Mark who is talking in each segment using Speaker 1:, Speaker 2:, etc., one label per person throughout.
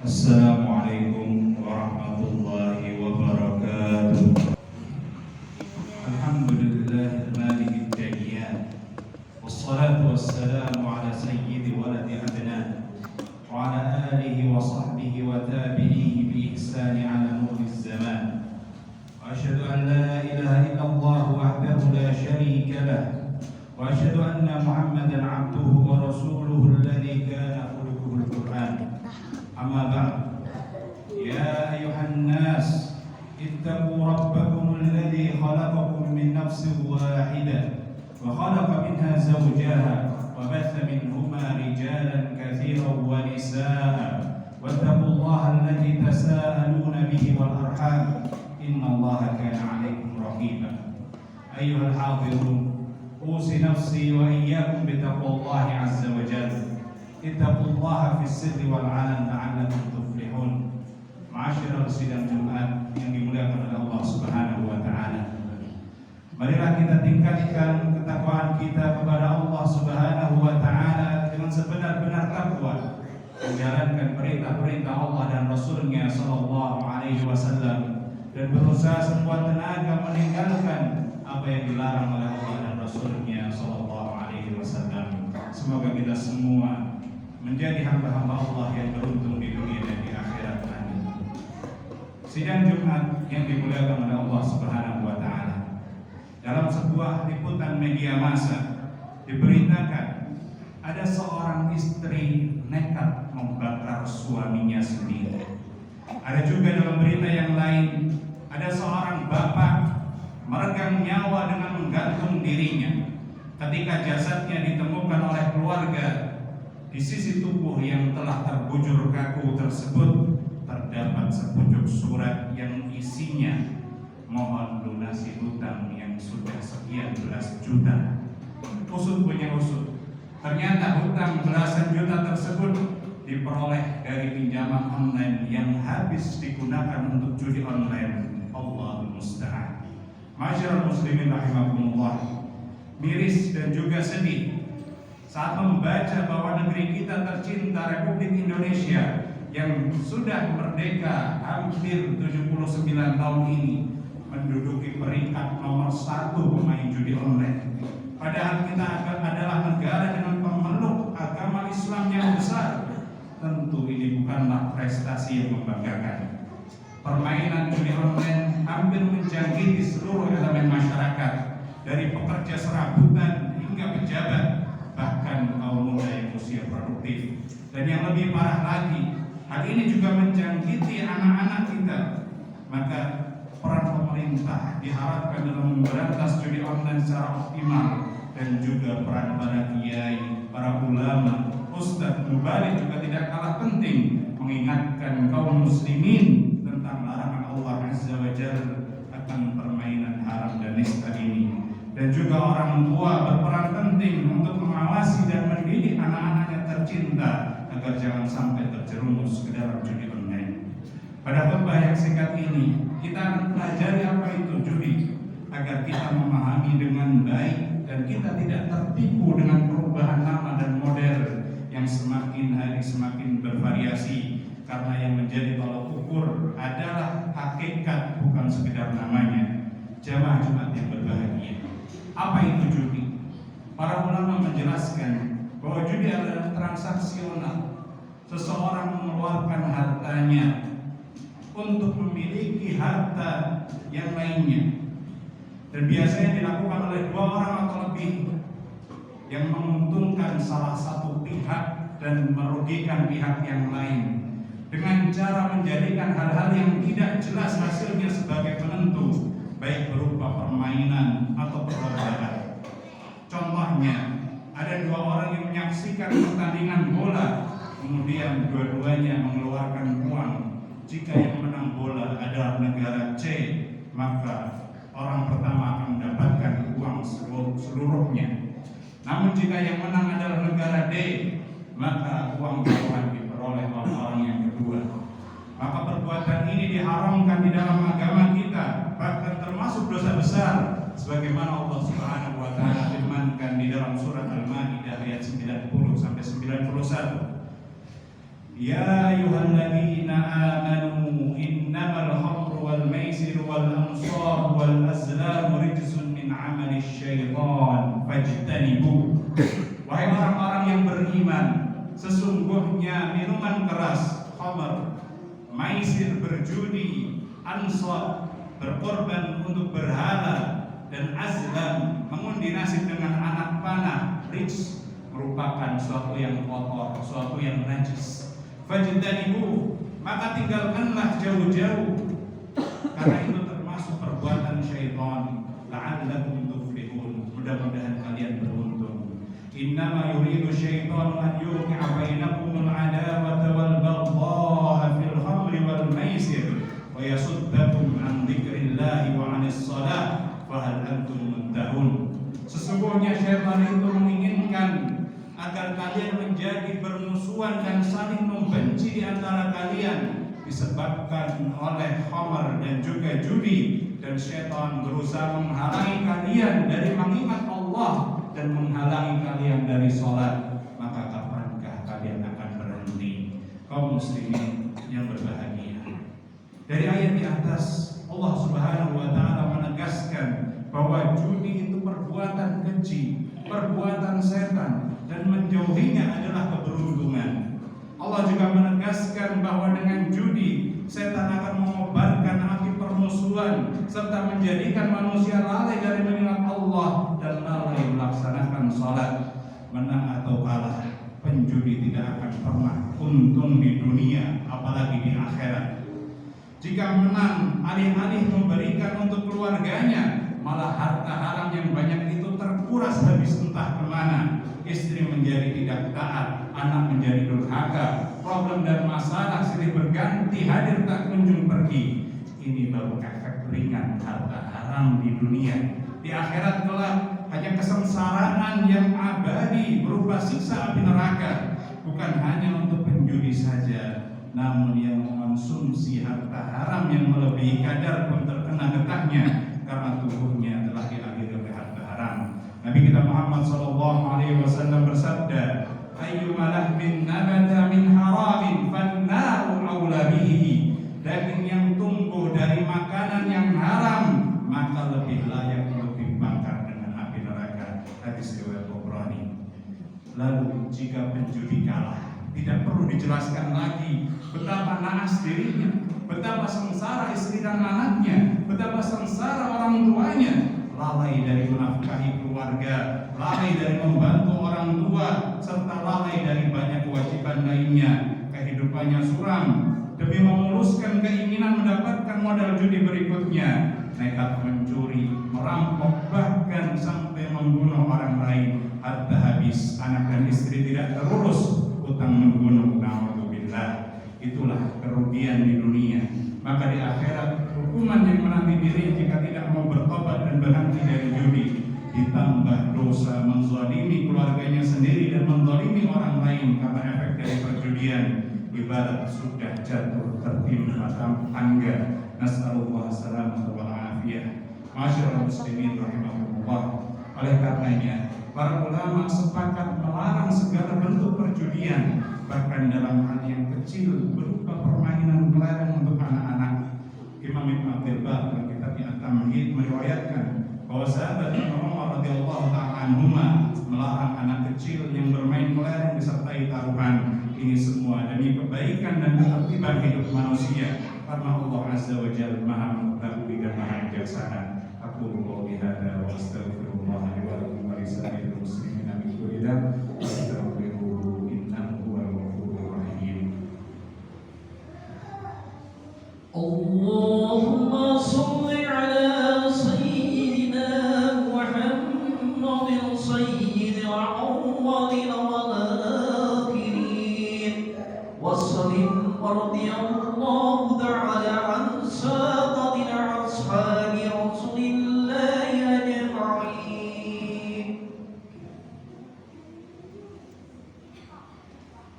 Speaker 1: Assalamualaikum warahmatullahi wabarakatuh. Alhamdulillah malikid dayyan. Wassalatu wassalamu ala sayyidi waladi adnan wa ala alihi wa sahbihi wa tabi'ihi bi ihsani ala nuriz zaman. Wa asyhadu an la ilaha illallah wahdahu la syarika lah. Wa asyhadu anna Muhammadan abduhu wa rasuluhu alladzi kana khuluquhul Qur'an. أما بعد يا أيها الناس اتقوا ربكم الذي خلقكم من نفس واحدة وخلق منها زوجها وبث منهما رجالا كثيرا ونساء واتقوا الله الذي تساءلون به والأرحام إن الله كان عليكم رقيبا أيها الحاضرون أوصي نفسي وإياكم بتقوى الله عز وجل Ittaqullaha fis sirri wal 'alan la'allakum tuflihun. Ma'asyiral sidang Jumat yang dimuliakan oleh Allah Subhanahu wa taala. Marilah kita tingkatkan ketakwaan kita kepada Allah Subhanahu wa taala dengan sebenar-benar takwa, menjalankan perintah-perintah Allah dan Rasul-Nya sallallahu alaihi wasallam dan berusaha sekuat tenaga meninggalkan apa yang dilarang oleh Allah dan Rasul-Nya sallallahu alaihi wasallam. Semoga kita semua menjadi hamba-hamba Allah yang beruntung di dunia dan di akhirat. Amin. Sidang Jumat yang dimuliakan oleh Allah Subhanahu wa taala. Dalam sebuah liputan media massa diberitakan ada seorang istri nekat membakar suaminya sendiri. Ada juga dalam berita yang lain ada seorang bapak meregang nyawa dengan menggantung dirinya ketika jasadnya ditemukan oleh keluarga. Di sisi tubuh yang telah terbujur kaku tersebut terdapat sepucuk surat yang isinya mohon lunasi hutang yang sudah sekian belas juta. Usut punya usut, ternyata hutang belasan juta tersebut diperoleh dari pinjaman online yang habis digunakan untuk judi online. Allahul musta'an. Masyaallah muslimin rahimakumullah. Miris dan juga sedih saat membaca bahwa negeri kita tercinta Republik Indonesia yang sudah merdeka hampir 79 tahun ini menduduki peringkat nomor 1 pemain judi online. Padahal kita adalah negara dengan pemeluk agama Islam yang besar. Tentu ini bukanlah prestasi yang membanggakan. Permainan judi online hampir menjangkiti seluruh elemen masyarakat, dari pekerja serabutan hingga pejabat, bahkan kaum muda yang usia produktif. Dan yang lebih parah lagi, hal ini juga menjangkiti anak-anak kita. Maka peran pemerintah diharapkan dalam memberantas judi online secara optimal, dan juga peran para kiai, para ulama, ustadz, mubalik juga tidak kalah penting mengingatkan kaum muslimin tentang larangan Allah Azza wa Jalla akan permainan haram dan nista ini. Dan juga orang tua berperan penting untuk mengawasi dan mendidik anak-anaknya tercinta agar jangan sampai terjerumus ke dalam judi online. Pada khutbah yang singkat ini, kita akan pelajari apa itu judi agar kita memahami dengan baik dan kita tidak tertipu dengan perubahan nama dan model yang semakin hari semakin bervariasi, karena yang menjadi tolak ukur adalah hakikat, bukan sekedar namanya. Jamaah Jumat yang berbahagia, apa itu judi? Para ulama menjelaskan bahwa judi adalah transaksional. Seseorang mengeluarkan hartanya untuk memiliki harta yang lainnya, dan biasanya dilakukan oleh dua orang atau lebih, yang menguntungkan salah satu pihak dan merugikan pihak yang lain, dengan cara menjadikan hal-hal yang tidak jelas hasilnya sebagai penentu, baik berupa permainan atau perlombaan. Contohnya, ada dua orang yang menyaksikan pertandingan bola, kemudian dua-duanya mengeluarkan uang. Jika yang menang bola adalah negara C, maka orang pertama akan mendapatkan uang seluruhnya. Namun jika yang menang adalah negara D, maka uang itu akan diperoleh oleh orang yang kedua. Maka perbuatan ini diharamkan di dalam agama kita, bahkan termasuk dosa besar, sebagaimana Allah Subhanahu wa taala firmankan di dalam surat Al-Maidah ayat 90 sampai 91. يا أيها الذين آمنوا إنما الخمر والميسر والأنصاب والأزلام رجس من عمل الشيطان فاجتنبوه. Wahai orang-orang yang beriman, sesungguhnya minuman keras, khamr, maisir, berjudi, ansab, berkorban untuk berhala, dan azlam, mengundi nasib dengan anak panah, rijs, merupakan suatu yang kotor, suatu yang najis. Fajtanibu, maka tinggalkanlah jauh-jauh, karena itu termasuk perbuatan syaitan. La'allakum tuflihun, mudah-mudahan kalian beruntung. Innama yuridu syaitanu an yuqi'a bainakumul adawata wal baghdha'a fil khamri wal maisir wa yasuddakum an dzikrillahi wa 'anis shalah fa hal antum muntahun. Sesungguhnya syaitan itu menginginkan agar kalian menjadi bermusuhan dan saling membenci di antara kalian disebabkan oleh khamar dan juga judi, dan syaitan berusaha menghalangi kalian dari mengingat Allah dan menghalangi kalian dari sholat. Maka kapankah kalian akan berhenti? Kaum muslimin yang berbahagia, dari ayat di atas Allah Subhanahu wa taala menegaskan bahwa judi itu perbuatan keji, perbuatan setan, dan menjauhinya adalah keberuntungan. Allah juga menegaskan bahwa dengan judi setan akan mengobarkan api permusuhan serta menjadikan manusia lalai dari mengingat Allah dan lalai melaksanakan sholat. Menang atau kalah, penjudi tidak akan pernah untung di dunia apalagi di akhirat. Jika menang, alih-alih memberikan untuk keluarganya, malah harta haram yang banyak itu terkuras habis entah kemana. Istri menjadi tidak taat, anak menjadi durhaka, problem dan masalah silih berganti hadir tak kunjung pergi. Ini baru efek ringan harta haram di dunia. Di akhirat kelak hanya kesengsaraan yang abadi berupa siksa api neraka. Bukan hanya untuk penjudi saja, namun yang mengonsumsi harta haram yang melebihi kadar pun terkena getahnya karena tubuhnya telah diakhiri oleh harta haram. Nabi kita Muhammad SAW bersabda, ayyuma lahmin nabata min haramin fannaru awla bihi. Daging yang tumbuh dari makanan yang haram maka lebih layak untuk dibakar dengan api neraka. Hadis riwayat Tabrani. Lalu jika penjudi kalah, tidak perlu dijelaskan lagi betapa naas dirinya, betapa sengsara istri dan anaknya, betapa sengsara orang tuanya, lalai dari menafkahi keluarga, lalai dari membantu orang tua, serta lalai dari banyak kewajiban lainnya. Kehidupannya suram demi memuluskan keinginan mendapatkan modal judi berikutnya, nekat mencuri, merampok, bahkan sampai membunuh orang lain. Harta habis, anak dan istri tidak terurus, utang membunuh, na'udzubillah. Itulah kerugian di dunia. Maka di akhirat hukuman yang menanti diri jika tidak mau bertobat dan berhenti dari judi, ditambah dosa menzalimi keluarganya sendiri dan menzalimi orang lain karena efek dari perjudian, ibarat sudah jatuh tertimpa tangga. Nas'alullah salamata wal afiyah. Masyaallah muslimin rahimahumullah. Oleh karenanya para ulama sepakat melarang segala bentuk perjudian, bahkan dalam hal yang kecil berupa permainan kelereng untuk anak-anak. Imam Ibn Abdul Bar dalam kitab At-Tamhid meriwayatkan bahwa sahabat Umar radhiyallahu ta'ala anhuma melarang anak kecil yang bermain kelereng disertai taruhan. Ini semua demi kebaikan dan ketertiban hidup manusia, karena Allah Azza wa Jalla Maha mengetahui dan Maha bijaksana. Aku qouli hadza wa astaghfirullah li wa lakum wa lisa'iril muslimina min kulli dhanbin fastaghfiruhu innahu huwal ghafurur rahim.
Speaker 2: Allahumma shalli ala sayyidina Muhammadin sayyidil awwalin wal akhirin wa sallim radhiyallahu ta'ala an sadatil ashabi rasulillahi ajma'in.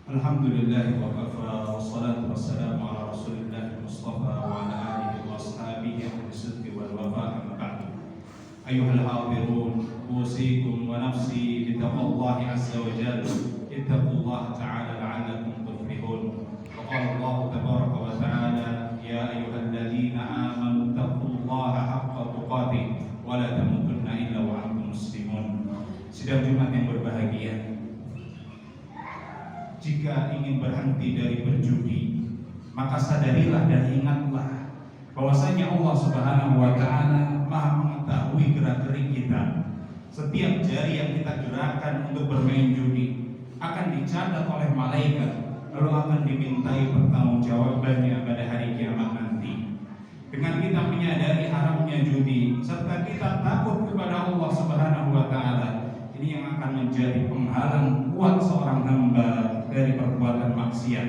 Speaker 1: Alhamdulillahi wa kafa, wassalatu wassalamu ala rasulillahi mustafa wa ala alihi wa ashabihi ahli sidqi wal wafa, amma ba'du. Ayuhal hadirun, usikum wa nafsi bitaqwallahi azza wa jalla. Ittaqullaha ta'ala la'allakum tuflihun. jika ingin berhenti dari berjudi, maka sadarilah dan ingatlah bahwasanya Allah Subhanahu wa taala Maha mengetahui gerak-gerik kita. Setiap jari yang kita gerakkan untuk bermain judi akan dicatat oleh malaikat, lalu akan dimintai pertanggungjawabannya pada hari kiamat nanti. Dengan kita menyadari haramnya judi serta kita takut kepada Allah Subhanahu wa taala, ini yang akan menjadi penghalang kuat seorang hamba dari perbuatan maksiat.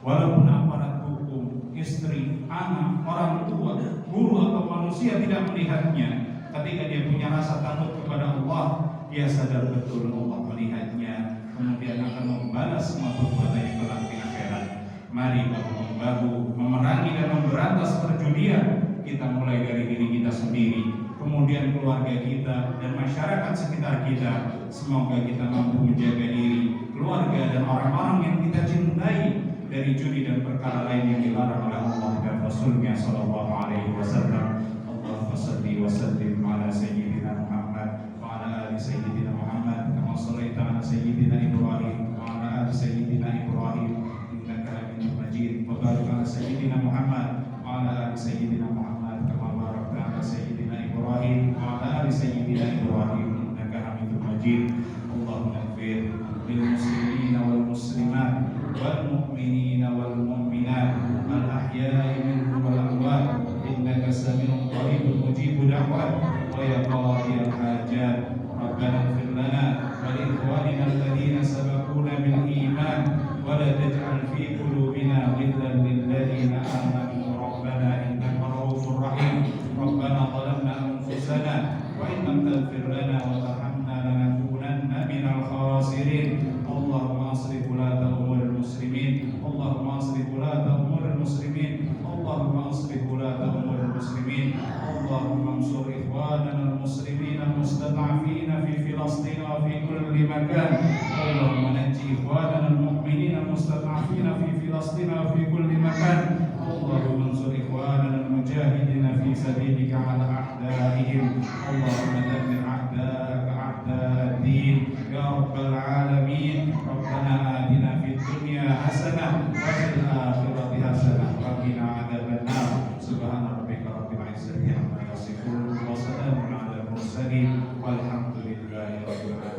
Speaker 1: Walaupun aparat hukum, istri, anak, orang tua, guru atau manusia tidak melihatnya, ketika dia punya rasa takut kepada Allah, dia sadar betul Allah melihatnya, kemudian akan membalas semua perbuatannya kelak di akhirat. Mari bahu-membahu memerangi dan memberantas perjudian. Kita mulai dari diri kita sendiri, kemudian keluarga kita dan masyarakat sekitar kita. Semoga kita mampu menjaga diri, keluarga dan orang-orang yang kita cintai dari judi dan perkara lain yang dilarang oleh Allah dan Rasulnya Sallallahu Alaihi Wasallam. Allahumma salli wa sallim ala sayyidina Muhammad wa ala ali sayyidina Muhammad kama shallaita ala sayyidina Ibrahim wa ala ali sayyidina Ibrahim innaka Hamidum Majid. Wa barik ala sayyidina Muhammad wa ala ali sayyidina Muhammad kama barakta ala sayyidina Ibrahim wa ala ali sayyidina Ibrahim innaka Hamidum Majid. Allahumma ighfir lil muslimina wal muslimat wal mu'minina wal mu'minat al ahya'i minhum wal amwat innaka sami'un qaribun mujibud da'wat wa ya qadiyal hajat. Rabbana ighfir lana wa li ikhwanina alladhina sabaquna bil iman wa la taj'al fi qulubina ghillan lil ladzina amanu rabbana innaka ra'ufur rahim. Rabbana zalamna anfusana wa in lam taghfir lana wa tarhamna lanakunanna minal khasirin. Allahumma aslih ulata umuril muslimin. Allahumma aslih ulata umuril muslimin. Allahumma aslih ulata umuril muslimin. Allahumma ansur ikhwanana al-muslimin al-mustad'afin fi Filastin wa fi kulli makan. Allahumma najji ikhwanana al-mu'minin al-mustad'afin fi Filastin wa fi kulli makan. Allahumma ansur ikhwanana al-mujahidin fi sabilika ala a'daihim. Allahumma dammir a'daaka a'daa ad-din ya rabbal alamin. Rabbana atina fid dunya hasanah wa fil akhirati hasanah wa qina adzabannar. Subhana rabbika rabbil izzati amma yasifun wa salamun alal mursalin walhamdulillahi rabbil alamin.